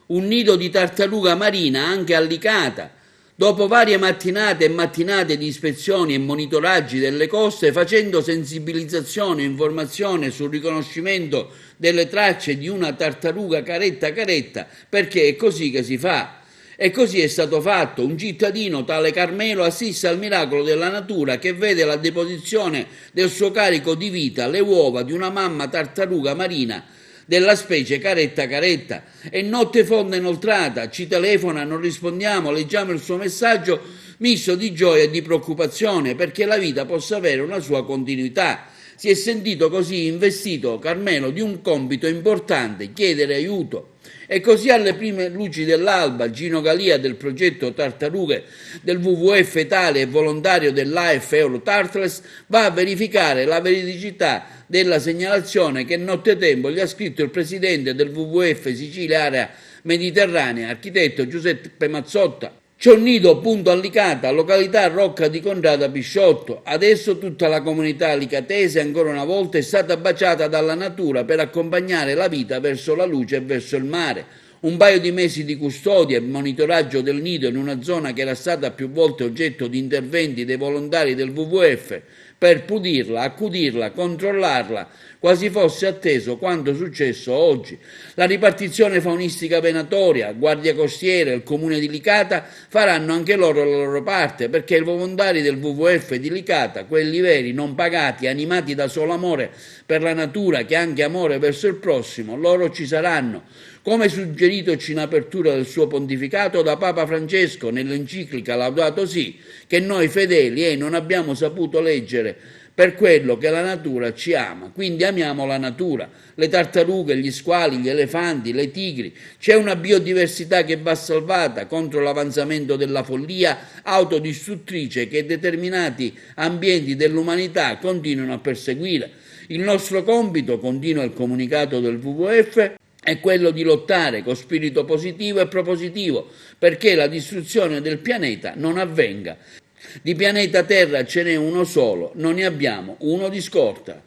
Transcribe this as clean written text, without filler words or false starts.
un nido di tartaruga marina anche allicata. Dopo varie mattinate e mattinate di ispezioni e monitoraggi delle coste, facendo sensibilizzazione e informazione sul riconoscimento delle tracce di una tartaruga caretta caretta, perché è così che si fa. E così è stato fatto. Un cittadino, tale Carmelo, assiste al miracolo della natura che vede la deposizione del suo carico di vita, le uova di una mamma tartaruga marina della specie caretta caretta. E notte fonda inoltrata, ci telefona, non rispondiamo, leggiamo il suo messaggio misto di gioia e di preoccupazione perché la vita possa avere una sua continuità. Si è sentito così investito Carmelo di un compito importante, chiedere aiuto. E così alle prime luci dell'alba Gino Galia del progetto Tartarughe del WWF tale e volontario dell'AF Euro Tartles va a verificare la veridicità della segnalazione che nottetempo gli ha scritto il presidente del WWF Sicilia Area Mediterranea, architetto Giuseppe Mazzotta. Cionnito, punto Allicata, località Rocca di Contrada Pisciotto. Adesso tutta la comunità alicatese ancora una volta è stata baciata dalla natura per accompagnare la vita verso la luce e verso il mare. Un paio di mesi di custodia e monitoraggio del nido in una zona che era stata più volte oggetto di interventi dei volontari del WWF per pudirla, accudirla, controllarla, quasi fosse atteso quanto successo oggi. La ripartizione faunistica venatoria, Guardia Costiera e il Comune di Licata faranno anche loro la loro parte, perché i volontari del WWF di Licata, quelli veri, non pagati, animati da solo amore per la natura, che è anche amore verso il prossimo, loro ci saranno. Come suggeritoci in apertura del suo pontificato da Papa Francesco nell'enciclica Laudato Si, che noi fedeli non abbiamo saputo leggere per quello che la natura ci ama, quindi amiamo la natura, le tartarughe, gli squali, gli elefanti, le tigri. C'è una biodiversità che va salvata contro l'avanzamento della follia autodistruttrice che determinati ambienti dell'umanità continuano a perseguire. Il nostro compito, continua il comunicato del WWF, è quello di lottare con spirito positivo e propositivo perché la distruzione del pianeta non avvenga. Di pianeta Terra ce n'è uno solo, non ne abbiamo uno di scorta.